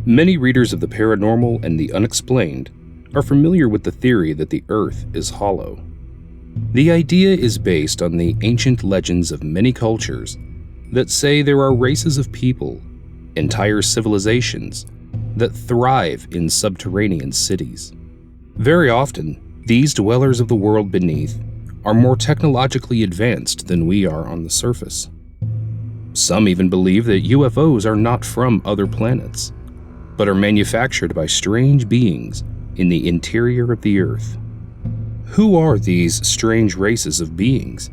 Many readers of the paranormal and the unexplained are familiar with the theory that the Earth is hollow. The idea is based on the ancient legends of many cultures that say there are races of people, entire civilizations, that thrive in subterranean cities. Very often, these dwellers of the world beneath are more technologically advanced than we are on the surface. Some even believe that UFOs are not from other planets, but are manufactured by strange beings in the interior of the Earth. Who are these strange races of beings?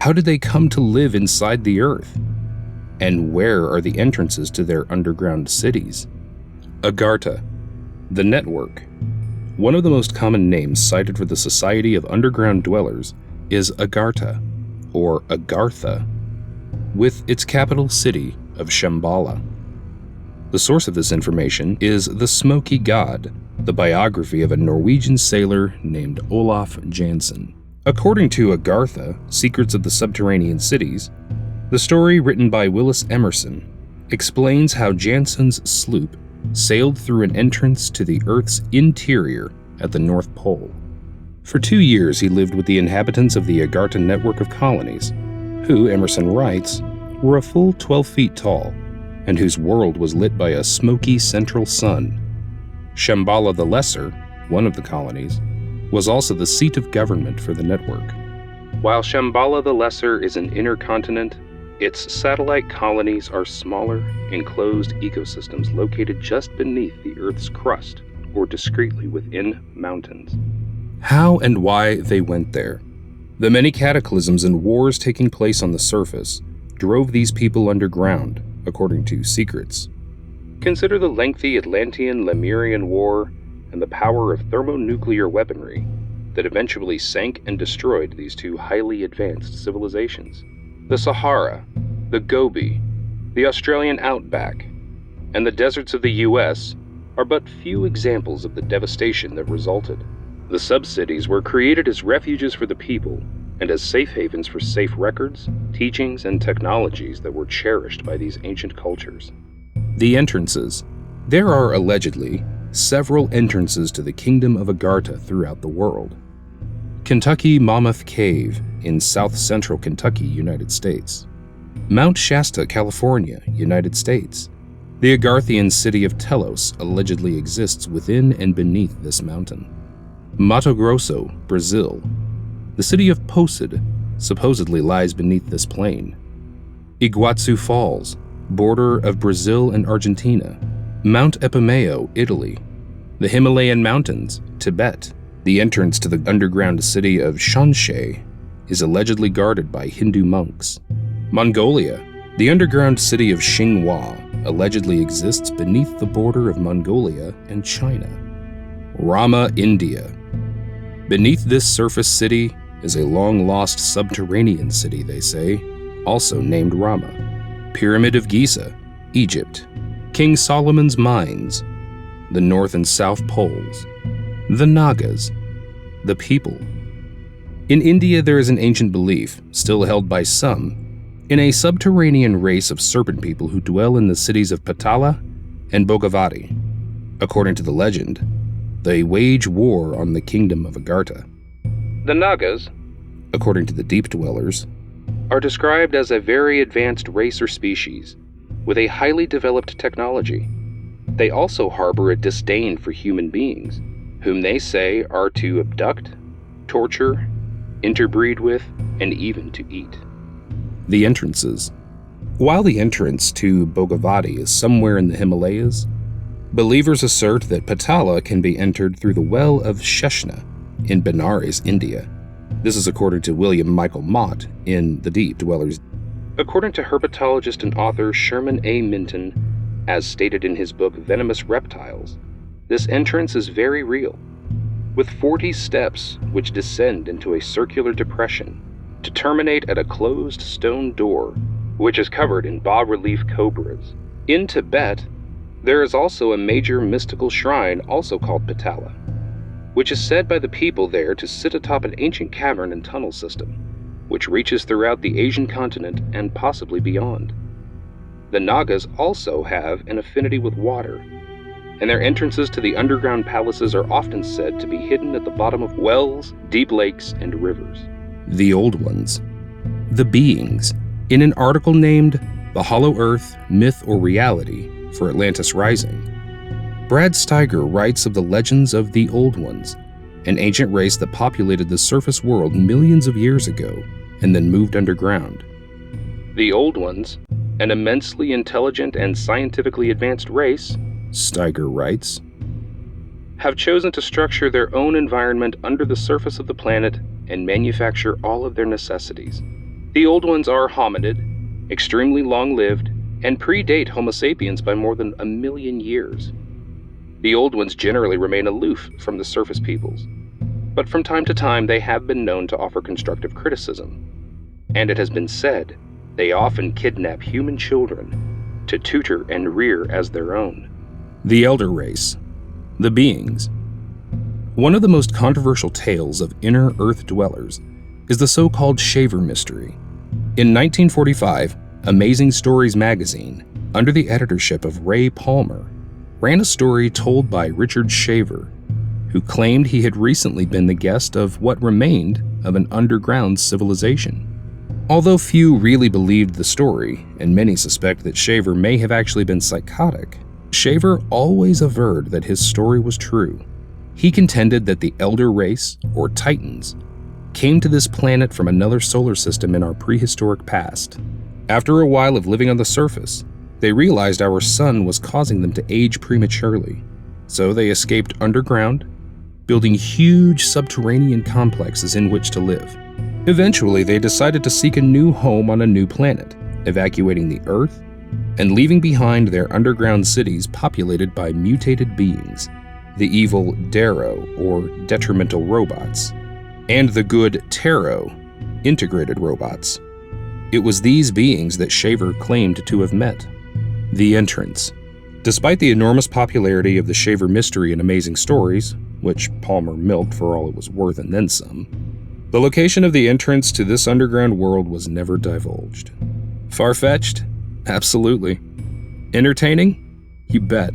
How did they come to live inside the Earth? And where are the entrances to their underground cities? Agartha, the network. One of the most common names cited for the Society of Underground Dwellers is Agartha, or Agartha, with its capital city of Shambala. The source of this information is The Smoky God, the biography of a Norwegian sailor named Olaf Jansen. According to Agartha, Secrets of the Subterranean Cities, the story written by Willis Emerson explains how Jansen's sloop sailed through an entrance to the Earth's interior at the North Pole. For 2 years, he lived with the inhabitants of the Agartha network of colonies, who, Emerson writes, were a full 12 feet tall, and whose world was lit by a smoky central sun. Shambala the Lesser, one of the colonies, was also the seat of government for the network. While Shambala the Lesser is an inner continent, its satellite colonies are smaller, enclosed ecosystems located just beneath the Earth's crust or discreetly within mountains. How and why they went there. The many cataclysms and wars taking place on the surface drove these people underground, according to Secrets. Consider the lengthy Atlantean-Lemurian War and the power of thermonuclear weaponry that eventually sank and destroyed these two highly advanced civilizations. The Sahara, the Gobi, the Australian outback, and the deserts of the US are but few examples of the devastation that resulted. The sub-cities were created as refuges for the people and as safe havens for safe records, teachings, and technologies that were cherished by these ancient cultures. The entrances. There are allegedly several entrances to the Kingdom of Agartha throughout the world. Kentucky Mammoth Cave in south-central Kentucky, United States. Mount Shasta, California, United States. The Agarthian city of Telos allegedly exists within and beneath this mountain. Mato Grosso, Brazil. The city of Posid supposedly lies beneath this plain. Iguazu Falls, border of Brazil and Argentina. Mount Epimeo, Italy. The Himalayan Mountains, Tibet. The entrance to the underground city of Shanshe is allegedly guarded by Hindu monks. Mongolia. The underground city of Xinhua allegedly exists beneath the border of Mongolia and China. Rama, India. Beneath this surface city is a long-lost subterranean city, they say, also named Rama. Pyramid of Giza, Egypt. King Solomon's Mines. The North and South Poles. The Nagas. The people. In India, there is an ancient belief, still held by some, in a subterranean race of serpent people who dwell in the cities of Patala and Bhogavati. According to the legend, they wage war on the kingdom of Agartha. The Nagas, according to the deep dwellers, are described as a very advanced race or species, with a highly developed technology. They also harbor a disdain for human beings, whom they say are to abduct, torture, interbreed with, and even to eat. The entrances. While the entrance to Bhogavati is somewhere in the Himalayas, believers assert that Patala can be entered through the well of Sheshna in Benares, India. This is according to William Michael Mott in The Deep Dwellers. According to herpetologist and author Sherman A. Minton, as stated in his book Venomous Reptiles, this entrance is very real, with 40 steps which descend into a circular depression to terminate at a closed stone door, which is covered in bas-relief cobras. In Tibet, there is also a major mystical shrine also called Patala, which is said by the people there to sit atop an ancient cavern and tunnel system, which reaches throughout the Asian continent and possibly beyond. The Nagas also have an affinity with water, and their entrances to the underground palaces are often said to be hidden at the bottom of wells, deep lakes, and rivers. The Old Ones. The Beings. In an article named The Hollow Earth, Myth or Reality for Atlantis Rising, Brad Steiger writes of the legends of the Old Ones, an ancient race that populated the surface world millions of years ago and then moved underground. The Old Ones, an immensely intelligent and scientifically advanced race, Steiger writes, have chosen to structure their own environment under the surface of the planet and manufacture all of their necessities. The Old Ones are hominid, extremely long-lived, and predate Homo sapiens by more than 1 million years. The Old Ones generally remain aloof from the surface peoples, but from time to time they have been known to offer constructive criticism, and it has been said they often kidnap human children to tutor and rear as their own. The Elder Race. The Beings. One of the most controversial tales of inner Earth dwellers is the so-called Shaver Mystery. In 1945, Amazing Stories magazine, under the editorship of Ray Palmer, ran a story told by Richard Shaver, who claimed he had recently been the guest of what remained of an underground civilization. Although few really believed the story, and many suspect that Shaver may have actually been psychotic, Shaver always averred that his story was true. He contended that the Elder Race, or Titans, came to this planet from another solar system in our prehistoric past. After a while of living on the surface, they realized our sun was causing them to age prematurely, so they escaped underground, building huge subterranean complexes in which to live. Eventually, they decided to seek a new home on a new planet, evacuating the Earth and leaving behind their underground cities populated by mutated beings, the evil Darrow, or detrimental robots, and the good Tarot, integrated robots. It was these beings that Shaver claimed to have met. The Entrance. Despite the enormous popularity of the Shaver Mystery and Amazing Stories, which Palmer milked for all it was worth and then some, the location of the entrance to this underground world was never divulged. Far-fetched? Absolutely. Entertaining? You bet.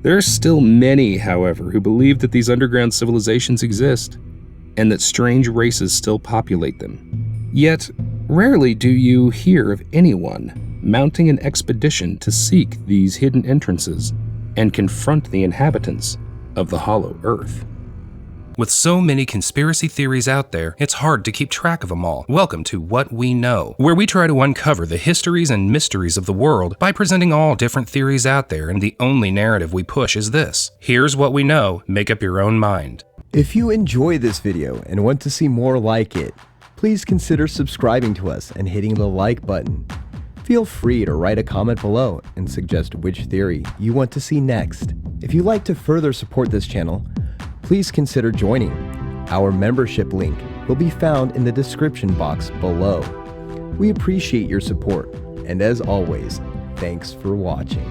There are still many, however, who believe that these underground civilizations exist, and that strange races still populate them. Yet, rarely do you hear of anyone mounting an expedition to seek these hidden entrances and confront the inhabitants of the Hollow Earth. With so many conspiracy theories out there, it's hard to keep track of them all. Welcome to What We Know, where we try to uncover the histories and mysteries of the world by presenting all different theories out there, and the only narrative we push is this. Here's what we know, make up your own mind. If you enjoy this video and want to see more like it, please consider subscribing to us and hitting the like button. Feel free to write a comment below and suggest which theory you want to see next. If you'd like to further support this channel, please consider joining. Our membership link will be found in the description box below. We appreciate your support, and as always, thanks for watching.